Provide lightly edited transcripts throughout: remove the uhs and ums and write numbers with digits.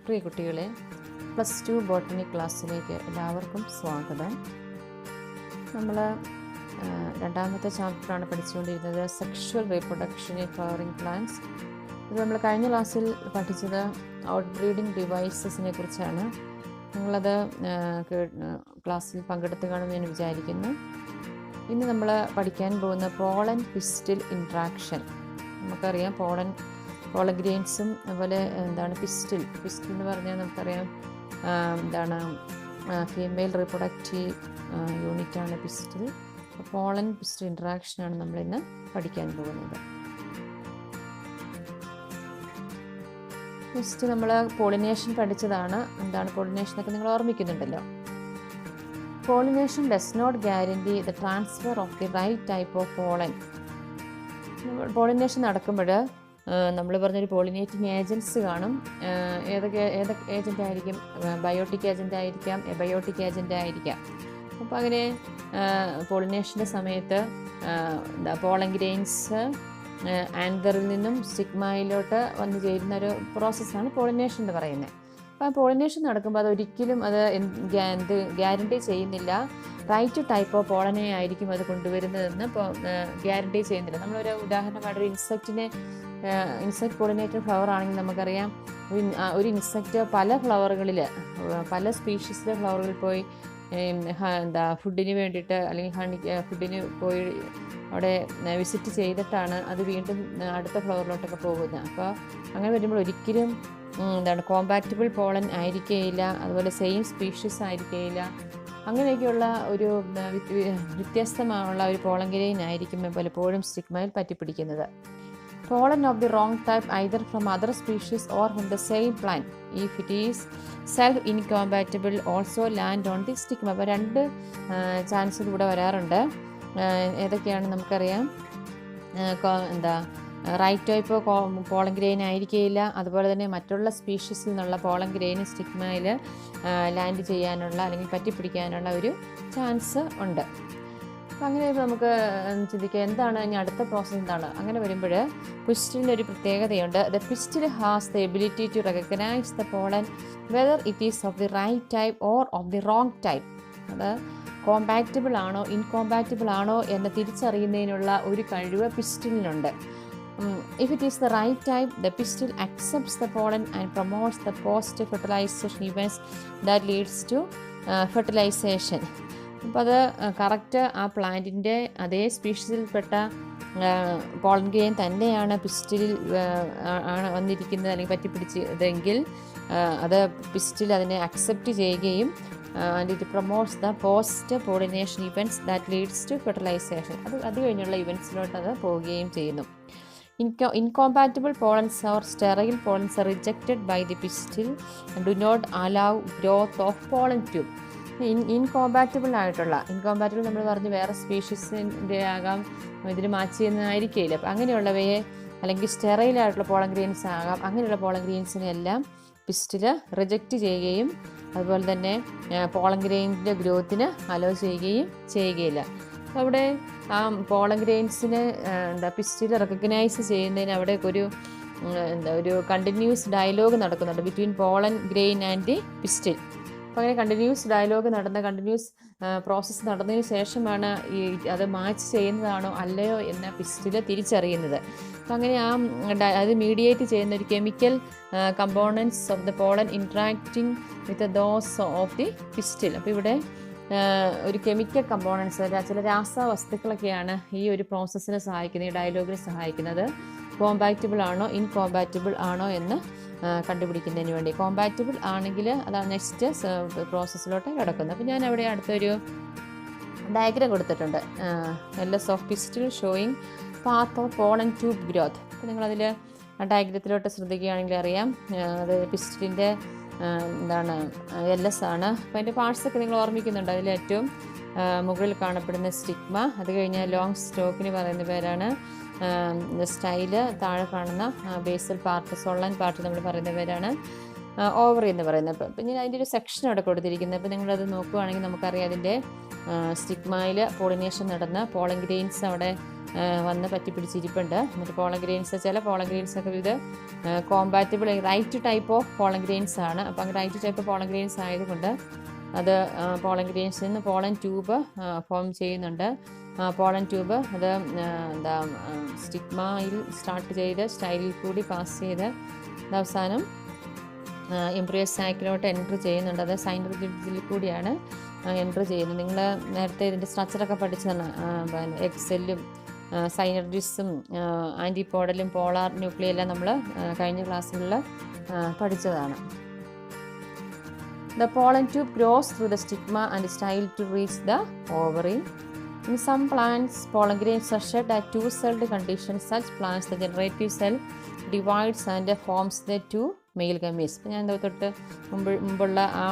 പ്രിയ കുട്ടികളെ, +2 ബോട്ടണി ക്ലാസ്സിലേക്ക് എല്ലാവർക്കും സ്വാഗതം. നമ്മൾ രണ്ടാമത്തെ ചാപ്റ്ററാണ് പഠിച്ചുകൊണ്ടിരുന്നത്, sexual reproduction in flowering plants. ഇത് നമ്മൾ കഴിഞ്ഞ ക്ലാസ്സിൽ പഠിച്ചത് ഔട്ട് ബ്രീഡിംഗ് ഡിവൈസസിനെ കുറിച്ചാണ്. നിങ്ങളത് ക്ലാസ്സിൽ പങ്കെടുത്ത് കാണുമെന്ന് ഞാൻ വിചാരിക്കുന്നു. ഇന്ന് നമ്മൾ പഠിക്കാൻ പോകുന്ന പോളൻ പിസ്റ്റിൽ ഇൻട്രാക്ഷൻ. നമുക്കറിയാം പോളൻ ഗ്രെയിൻസും അതുപോലെ പിസ്റ്റിൽ എന്ന് പറഞ്ഞാൽ നമുക്കറിയാം ഫീമെയിൽ റീപ്രൊഡക്റ്റീവ് യൂണിറ്റാണ് പിസ്റ്റിൽ. പോളൻ പിസ്റ്റിൽ ഇൻട്രാക്ഷനാണ് നമ്മളിന്ന് പഠിക്കാൻ പോകുന്നത്. നെക്സ്റ്റ് നമ്മൾ പോളിനേഷൻ പഠിച്ചതാണ്. പോളിനേഷൻ എന്നൊക്കെ നിങ്ങൾ ഓർമ്മിക്കുന്നുണ്ടല്ലോ. Pollination does not guarantee the transfer of the right type of pollen. Pollination നടക്കുമ്പോൾ നമ്മൾ പറഞ്ഞൊരു പോളിനേറ്റിംഗ് ഏജൻറ്റ്സ് കാണും. ഏതൊക്കെ ഏജൻ്റ് ആയിരിക്കും? ബയോട്ടിക് ഏജൻ്റ് ആയിരിക്കാം, എബയോട്ടിക് ഏജൻ്റ് ആയിരിക്കാം. അപ്പോൾ അങ്ങനെ പോളിനേഷൻ്റെ സമയത്ത് പോളൻ ഗ്രെയിൻസ് ആൻതറിൽ നിന്നും സ്റ്റിഗ്മയിലോട്ട് വന്നു ചേരുന്ന ഒരു പ്രോസസ്സാണ് പോളിനേഷൻ എന്ന് പറയുന്നത്. അപ്പോൾ പോളിനേഷൻ നടക്കുമ്പോൾ അതൊരിക്കലും ഗ്യാരണ്ടി ചെയ്യുന്നില്ല റൈറ്റ് ടൈപ്പ് ഓഫ് പോളനെ ആയിരിക്കും അത് കൊണ്ടുവരുന്നതെന്ന് ഗ്യാരണ്ടി ചെയ്യുന്നില്ല. നമ്മളൊരു ഉദാഹരണമായിട്ടൊരു ഇൻസെക്റ്റ് പോളിനേറ്റഡ് ഫ്ലവർ ആണെങ്കിൽ നമുക്കറിയാം, ഒരു ഇൻസെക്റ്റ് പല ഫ്ലവറുകളിൽ പല സ്പീഷീസിലെ ഫ്ലവറുകളിൽ പോയി ഫുഡിന് വേണ്ടിയിട്ട് അല്ലെങ്കിൽ ഫുഡിന് പോയി അവിടെ വിസിറ്റ് ചെയ്തിട്ടാണ് അത് വീണ്ടും അടുത്ത ഫ്ലവറിലോട്ടൊക്കെ പോകുന്നത്. അപ്പോൾ അങ്ങനെ വരുമ്പോൾ ഒരിക്കലും കോമ്പാറ്റബിൾ പോളൻ ആയിരിക്കുകയില്ല, അതുപോലെ സെയിം സ്പീഷീസ് ആയിരിക്കുകയില്ല. അങ്ങനെയൊക്കെയുള്ള ഒരു വ്യത്യസ്തമായുള്ള ഒരു പോളൻ ഗ്രെയിൻ ആയിരിക്കും പലപ്പോഴും സ്റ്റിഗ്മയിൽ പറ്റിപ്പിടിക്കുന്നത്. Pollen of the wrong type either from other species or from the same plant, if it is self-incompatible, also land on the stigma. അപ്പോൾ രണ്ട് ചാൻസ് ഇവിടെ വരാറുണ്ട്. ഏതൊക്കെയാണ് നമുക്കറിയാം? റൈറ്റ് ടൈപ്പ് പോളൻ ഗ്രെയിൻ ആയിരിക്കുകയില്ല, അതുപോലെ തന്നെ മറ്റുള്ള സ്പീഷീസിൽ നിന്നുള്ള പോളൻ ഗ്രെയിൻ സ്റ്റിഗ്മയിൽ ലാൻഡ് ചെയ്യാനുള്ള അല്ലെങ്കിൽ പറ്റിപ്പിടിക്കാനുള്ള ഒരു ചാൻസ് ഉണ്ട്. അപ്പോൾ അങ്ങനെ നമുക്ക് ചിന്തിക്കുക, എന്താണ് ഇനി അടുത്ത പ്രോസസ്സ് എന്താണ്? അങ്ങനെ വരുമ്പോൾ പിസ്റ്റിലിൻ്റെ ഒരു പ്രത്യേകതയുണ്ട്. The pistil has the ability to recognise the pollen whether it is of the right type or of the wrong type. അത് കോമ്പാറ്റബിൾ ആണോ ഇൻകോമ്പാറ്റബിൾ ആണോ എന്ന് തിരിച്ചറിയുന്നതിനുള്ള ഒരു കഴിവ് പിസ്റ്റിലിനുണ്ട്. If it is the right type, the pistil accepts the pollen and promotes the post-fertilization events that leads to fertilization. അപ്പോൾ അത് correct ആ പ്ലാന്റിൻ്റെ അതേ സ്പീഷീസിൽപ്പെട്ട പോളൻ ഗ്രെയിൻ തന്നെയാണ് പിസ്റ്റിലിൽ ആണ് വന്നിരിക്കുന്നത് അല്ലെങ്കിൽ പറ്റിപ്പിടിച്ചതെങ്കിൽ അത് പിസ്റ്റിൽ അതിനെ അക്സെപ്റ്റ് ചെയ്യുകയും and it promotes the post-pollination events that leads to fertilization. അത് കഴിഞ്ഞുള്ള ഇവൻറ്റ്സിലോട്ട് അത് പോവുകയും ചെയ്യുന്നു. Incompatible pollens or sterile pollens are rejected by the pistil and do not allow growth of pollen tube. ഇൻകോമ്പാറ്റബിൾ നമ്മൾ പറഞ്ഞു വേറെ സ്പീഷീസിൻ്റെ ആകാം, ഇതിന് മാച്ച് ചെയ്യുന്നതായിരിക്കില്ല. അപ്പം അങ്ങനെയുള്ളവയെ അല്ലെങ്കിൽ സ്റ്റെറൈലായിട്ടുള്ള പോളൻ ഗ്രെയിൻസ് ആകാം. അങ്ങനെയുള്ള പോളൻ ഗ്രെയിൻസിനെ എല്ലാം പിസ്റ്റിൽ റിജക്റ്റ് ചെയ്യുകയും അതുപോലെ തന്നെ പോളൻ ഗ്രെയിനിൻ്റെ ഗ്രോത്തിന് അലോ ചെയ്യുകയില്ല. അപ്പോൾ അവിടെ ആ പോളൻ ഗ്രെയിൻസിനെ പിസ്റ്റിൽ റെക്കഗ്നൈസ് ചെയ്യുന്നതിന് അവിടെ ഒരു കണ്ടിന്യൂസ് ഡയലോഗ് നടക്കുന്നുണ്ട് between pollen grain and the pistil. അപ്പോൾ അങ്ങനെ കണ്ടിന്യൂസ് പ്രോസസ്സ് നടന്നതിന് ശേഷമാണ് അത് മാച്ച് ചെയ്യുന്നതാണോ അല്ലയോ എന്ന പിസ്റ്റിൽ തിരിച്ചറിയുന്നത്. അപ്പോൾ അങ്ങനെ അത് മീഡിയേറ്റ് ചെയ്യുന്ന ഒരു chemical components of the pollen interacting with those of the pistil. അപ്പോൾ ഇവിടെ ഒരു കെമിക്കൽ കമ്പോണൻസ്, ചില രാസവസ്തുക്കളൊക്കെയാണ് ഈ ഒരു പ്രോസസ്സിനെ സഹായിക്കുന്നത്, ഈ ഡയലോഗിനെ സഹായിക്കുന്നത്. കോമ്പാറ്റബിൾ ആണോ ഇൻകോമ്പാറ്റബിൾ ആണോ എന്ന് കണ്ടുപിടിക്കുന്നതിന് വേണ്ടി. കോമ്പാറ്റബിൾ ആണെങ്കിൽ അതാണ് നെക്സ്റ്റ് പ്രോസസ്സിലോട്ട് കിടക്കുന്നത്. അപ്പോൾ ഞാൻ അവിടെ അടുത്തൊരു ഡയഗ്രാം കൊടുത്തിട്ടുണ്ട്. LS of pistil showing path of pollen tube growth. അപ്പോൾ നിങ്ങളതിൽ ഡയഗ്രത്തിലോട്ട് ശ്രദ്ധിക്കുകയാണെങ്കിൽ അറിയാം, അത് പിസ്റ്റിലിൻ്റെ LS ആണ്. അപ്പോൾ അതിൻ്റെ പാർട്സൊക്കെ നിങ്ങൾ ഓർമ്മിക്കുന്നുണ്ട്. അതിൽ ഏറ്റവും മുകളിൽ കാണപ്പെടുന്ന സ്റ്റിഗ്മ, അത് കഴിഞ്ഞാൽ ലോങ് സ്റ്റോക്കിന് പറയുന്ന പേരാണ് സ്റ്റൈല്, താഴെ കാണുന്ന ബേസൽ പാർട്ട് സൊള്ളൻ പാർട്ട് നമ്മൾ പറയുന്ന പേരാണ് ഓവറി എന്ന് പറയുന്നത്. അപ്പം ഞാൻ അതിൻ്റെ ഒരു സെക്ഷൻ അവിടെ കൊടുത്തിരിക്കുന്നത്. അപ്പോൾ നിങ്ങളത് നോക്കുകയാണെങ്കിൽ നമുക്കറിയാം അതിൻ്റെ സ്റ്റിഗ്മയിൽ പോളിനേഷൻ നടന്ന് പോളൻ ഗ്രെയിൻസ് അവിടെ വന്ന് പറ്റിപ്പിടിച്ചിരിപ്പുണ്ട്. എന്നിട്ട് പോളൻ ഗ്രെയിൻസ്, ചില പോളൻ ഗ്രെയിൻസൊക്കെ ഇത് compatible right type of pollen grains ആണ്. അപ്പം റൈറ്റ് ടൈപ്പ് പോളൻ ഗ്രെയിൻസ് ആയതുകൊണ്ട് അത് പോളൻ ഗ്രെയിൻസിൽ നിന്ന് പോളൻ ട്യൂബ് ഫോം ചെയ്യുന്നുണ്ട്. പോളൻ ട്യൂബ് അത് സ്റ്റിഗ്മയിൽ സ്റ്റാർട്ട് ചെയ്ത് സ്റ്റൈലിൽ കൂടി പാസ് ചെയ്ത് അവസാനം എംബ്രിയോ സാക്കിലോട്ട് എൻട്രി ചെയ്യുന്നുണ്ട്. അത് സൈനർജിഡിൽ കൂടിയാണ് എൻട്രി ചെയ്യുന്നത്. നിങ്ങൾ നേരത്തെ ഇതിൻ്റെ സ്ട്രക്ചറൊക്കെ പഠിച്ചതാണ്. എഗ് സെല്ലും സൈനർജിഡ്സും ആൻറ്റിപോഡലും പോളാർ ന്യൂക്ലിയെല്ലാം നമ്മൾ കഴിഞ്ഞ ക്ലാസ്സുകളിൽ പഠിച്ചതാണ്. The pollen tube grows through the stigma and style to reach the ovary. In some plants, pollen grains are shed at two-celled condition. Such plants, the generative cell divides and forms the two male gametes. ഞാൻ തൊട്ട് മുമ്പുള്ള ആ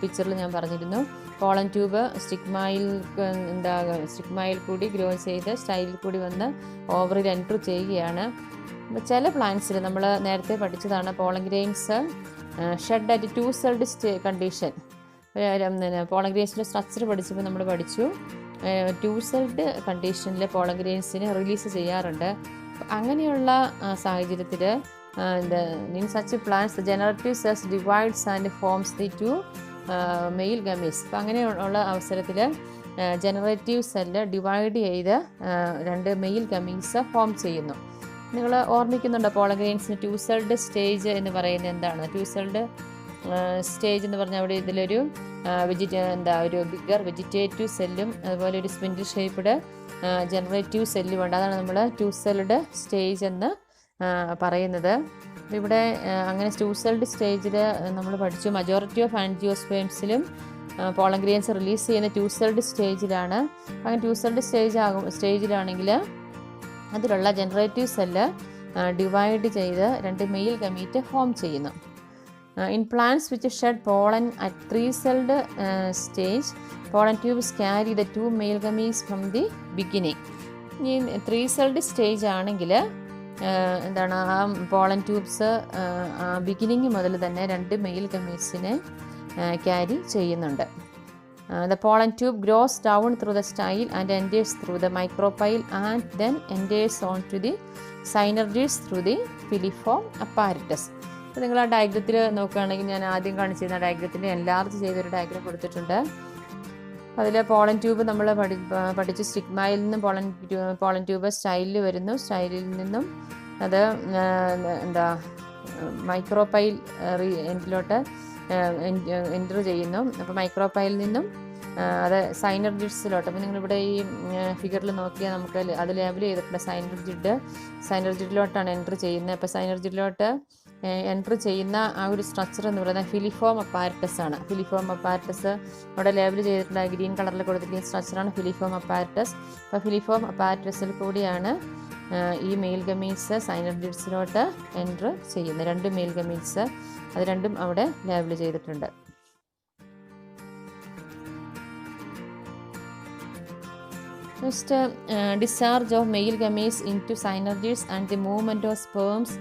പിക്ചറിൽ ഞാൻ പറഞ്ഞിരുന്നു, pollen tube സ്റ്റിഗ്മയിൽ കൂടി grow ചെയ്ത് സ്റ്റൈലിൽ കൂടി വന്ന് ഓവറിൽ എൻട്രി ചെയ്യുകയാണ്. ചില പ്ലാന്റ്സിൽ നമ്മൾ നേരത്തെ പഠിച്ചതാണ് pollen grains shed at two celled condition. Pollen ഗ്രെയിൻസിൻ്റെ സ്ട്രക്ചർ പഠിച്ചപ്പോൾ നമ്മൾ പഠിച്ചു ടു സെൽഡ് കണ്ടീഷനിൽ പോളൻ ഗ്രെയിൻസിനെ റിലീസ് ചെയ്യാറുണ്ട്. അങ്ങനെയുള്ള സാഹചര്യത്തിൽ in such plants the generative cells divides and forms the two male gametes. അപ്പം അങ്ങനെയുള്ള അവസരത്തിൽ ജനറേറ്റീവ് സെല്ല് ഡിവൈഡ് ചെയ്ത് രണ്ട് മെയിൽ ഗമീറ്റ്സ് ഫോം ചെയ്യുന്നു. നിങ്ങൾ ഓർമ്മിക്കുന്നുണ്ടോ പോളൻ ഗ്രെയിൻസിന് ടു സെൽഡ് സ്റ്റേജ് എന്ന് പറയുന്നത് എന്താണ്? ടു സെൽഡ് സ്റ്റേജ് എന്ന് പറഞ്ഞാൽ അവിടെ ഇതിലൊരു ഒരു ബിഗർ വെജിറ്റേറ്റീവ് സെല്ലും അതുപോലെ ഒരു സ്പിൻഡിൽ ഷേപ്പ്ഡ് ജനറേറ്റീവ് സെല്ലും ഉണ്ട്. അതാണ് നമ്മൾ ടു സെൽഡ് സ്റ്റേജ് എന്ന് പറയുന്നത്. ഇവിടെ അങ്ങനെ ടു സെൽഡ് സ്റ്റേജിൽ നമ്മൾ പഠിച്ചു മജോറിറ്റി ഓഫ് ആൻജിയോസ്പേംസിലും പോളൻ ഗ്രെയിൻസ് റിലീസ് ചെയ്യുന്ന ടു സെൽഡ് സ്റ്റേജിലാണ്. അങ്ങനെ ടു സെൽഡ് സ്റ്റേജിലാണെങ്കിൽ അതിലുള്ള ജനറേറ്റീവ് സെല്ല് ഡിവൈഡ് ചെയ്ത് രണ്ട് മെയിൽ ഗമീറ്റ് ഫോം ചെയ്യുന്നു. In plants which shed pollen at three celled stage pollen tubes carry the two male gametes from the beginning. ഈ three celled stage ആണെങ്കിൽ എന്താണ് ആ പോളൻ ട്യൂബ്സ് ബിഗിനിങ് മുതൽ തന്നെ രണ്ട് മെയിൽ ഗമീറ്റ്സിനെ ക്യാരി ചെയ്യുന്നുണ്ട്. The pollen tube grows down through the style and enters through the micropyle and then enters on to the synergids through the filiform apparatus. അപ്പോൾ നിങ്ങൾ ആ ഡയഗ്രത്തിൽ നോക്കുകയാണെങ്കിൽ ഞാൻ ആദ്യം കാണിച്ചിരുന്ന ഡയഗ്രത്തിൻ്റെ എൻലാർജ് ചെയ്തൊരു ഡയഗ്രം കൊടുത്തിട്ടുണ്ട്. അതിൽ പോളൻ ട്യൂബ് നമ്മൾ പഠിച്ച് സ്റ്റിഗ്മയിൽ നിന്നും പോളൻ ട്യൂബ് സ്റ്റൈലിൽ വരുന്നു. സ്റ്റൈലിൽ നിന്നും അത് മൈക്രോപൈൽ എൻഡിലോട്ട് എൻറ്റർ ചെയ്യുന്നു. അപ്പോൾ മൈക്രോപൈലിൽ നിന്നും അത് സൈനർജിഡ്സിലോട്ട്. അപ്പോൾ നിങ്ങളിവിടെ ഈ ഫിഗറിൽ നോക്കിയാൽ നമുക്ക് അത് ലേബിൾ ചെയ്തിട്ടുണ്ട്. സൈനർജിഡിലോട്ടാണ് എൻറ്റർ ചെയ്യുന്നത്. അപ്പോൾ സൈനർജിഡിലോട്ട് എൻറ്റർ ചെയ്യുന്ന ആ ഒരു സ്ട്രക്ചർ എന്ന് പറയുന്നത് ഫിലിഫോം അപ്പാരറ്റസ് ആണ്. ഫിലിഫോം അപ്പാരറ്റസ് അവിടെ ലേബിൾ ചെയ്തിട്ടുള്ള ഗ്രീൻ കളറിൽ കൊടുത്തിരിക്കുന്ന സ്ട്രക്ചറാണ് ഫിലിഫോം അപ്പാരറ്റസ്. അപ്പോൾ ഫിലിഫോം അപ്പാരറ്റസിൽ കൂടിയാണ് ഈ മെയിൽ ഗമീറ്റ്സ് സൈനർജിഡ്സിലോട്ട് എൻറ്റർ ചെയ്യുന്നത്. രണ്ട് മെയിൽ ഗമീറ്റ്സ് അത് രണ്ടും അവിടെ ലേബിൾ ചെയ്തിട്ടുണ്ട്. Next discharge of male gametes into synergids and the movement of sperms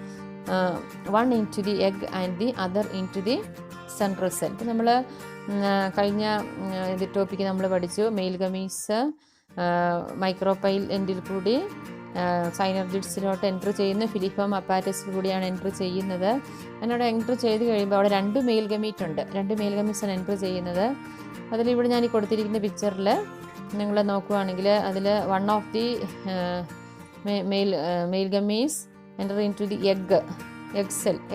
one into the egg and the other into the central cell. ഇപ്പം നമ്മൾ കഴിഞ്ഞ ഇത് ടോപ്പിക്ക് നമ്മൾ പഠിച്ചു മെയിൽ ഗമീറ്റ്സ് മൈക്രോപൈൽ എൻഡിൽ കൂടി സൈനർജിഡ്സിലോട്ട് enter ചെയ്യുന്നു. Filiform അപ്പാരറ്റസിൽ കൂടിയാണ് എൻറ്റർ ചെയ്യുന്നത്. അതിനോട് എൻറ്റർ ചെയ്ത് കഴിയുമ്പോൾ അവിടെ രണ്ട് മെയിൽ ഗമീറ്റ് ഉണ്ട്. രണ്ട് മെയിൽ ഗമീറ്റ്സാണ് എൻറ്റർ ചെയ്യുന്നത്. അതിലിവിടെ ഞാൻ ഈ കൊടുത്തിരിക്കുന്ന പിക്ചറിൽ നിങ്ങൾ നോക്കുകയാണെങ്കിൽ അതിൽ one of the male gametes enter into the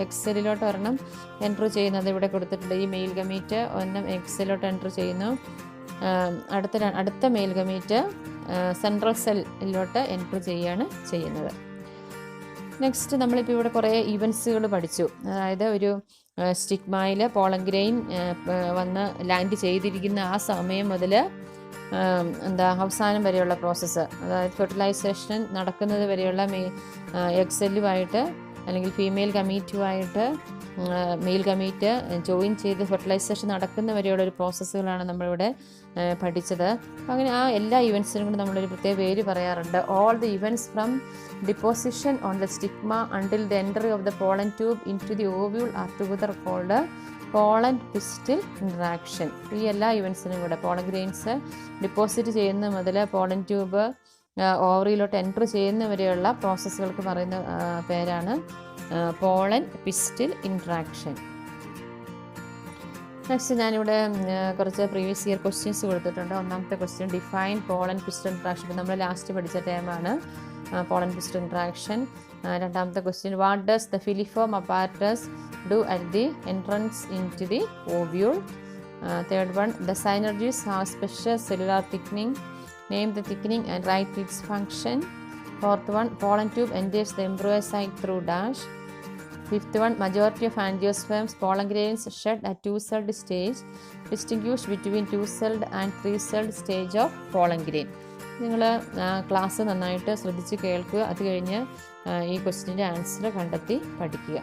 എക്സെല്ലിലോട്ട് ഒരെണ്ണം എൻറ്റർ ചെയ്യുന്നത് ഇവിടെ കൊടുത്തിട്ടുണ്ട്. ഈ മെയിൽ ഗമീറ്റ് ഒരെണ്ണം എക്സെല്ലിലോട്ട് എൻറ്റർ ചെയ്യുന്നു. അടുത്ത മെയിൽ ഗമീറ്റ് സെൻട്രൽ സെല്ലിലോട്ട് എൻറ്റർ ചെയ്യുന്നത്. നെക്സ്റ്റ് നമ്മളിപ്പോൾ ഇവിടെ കുറേ ഇവൻസുകൾ പഠിച്ചു. അതായത് ഒരു സ്റ്റിഗ്മയിൽ പോളൻ ഗ്രെയിൻ വന്ന് ലാൻഡ് ചെയ്തിരിക്കുന്ന ആ സമയം മുതൽ അവസാനം വരെയുള്ള പ്രോസസ്സ്, അതായത് ഫെർട്ടിലൈസേഷൻ നടക്കുന്നത് വരെയുള്ള എക്സെല്ലുമായിട്ട് അല്ലെങ്കിൽ ഫീമെയിൽ ഗമീറ്റുമായിട്ട് മെയിൽ ഗമീറ്റ് ജോയിൻ ചെയ്ത് ഫെർട്ടിലൈസേഷൻ നടക്കുന്ന വരെയുള്ള ഒരു പ്രോസസ്സുകളാണ് നമ്മളിവിടെ പഠിച്ചത്. അങ്ങനെ ആ എല്ലാ ഇവൻസിനും കൂടി നമ്മളൊരു പ്രത്യേക പേര് പറയാറുണ്ട്. All the events from deposition on the stigma until the entry of the pollen tube into the ovule are together called pollen pistil interaction. ഈ എല്ലാ ഇവൻസിനും കൂടെ പോളൻ ഗ്രെയിൻസ് ഡിപ്പോസിറ്റ് ചെയ്യുന്ന മുതൽ പോളൻ ട്യൂബ് ഓവറിയിലോട്ട് എൻറ്റർ ചെയ്യുന്നവരെയുള്ള പ്രോസസ്സുകൾക്ക് പറയുന്ന പേരാണ് പോളൻ പിസ്റ്റിൽ ഇൻട്രാക്ഷൻ. നെക്സ്റ്റ് ഞാനിവിടെ കുറച്ച് പ്രീവിയസ് ഇയർ ക്വസ്റ്റ്യൻസ് കൊടുത്തിട്ടുണ്ട്. ഒന്നാമത്തെ question define pollen pistil interaction. നമ്മൾ ലാസ്റ്റ് പഠിച്ച ടേമാണ് പോളൻ പിസ്റ്റിൽ ഇൻട്രാക്ഷൻ. രണ്ടാമത്തെ question what does the filiform apparatus do at the entrance into the ovule. Third one the synergids have special cellular thickening. Name the thickening and write its function. Fourth one pollen tube enters the embryo site through dash. Fifth one majority of angiosperms pollen grains shed at two-celled stage. Distinguish between two-celled and three-celled stage of pollen grain. നിങ്ങൾ class നന്നായിട്ട് ശ്രദ്ധിച്ച് കേൾക്കുക. അത് കഴിഞ്ഞ് ഈ ക്വസ്റ്റ്യൻ്റെ answer കണ്ടെത്തി പഠിക്കുക.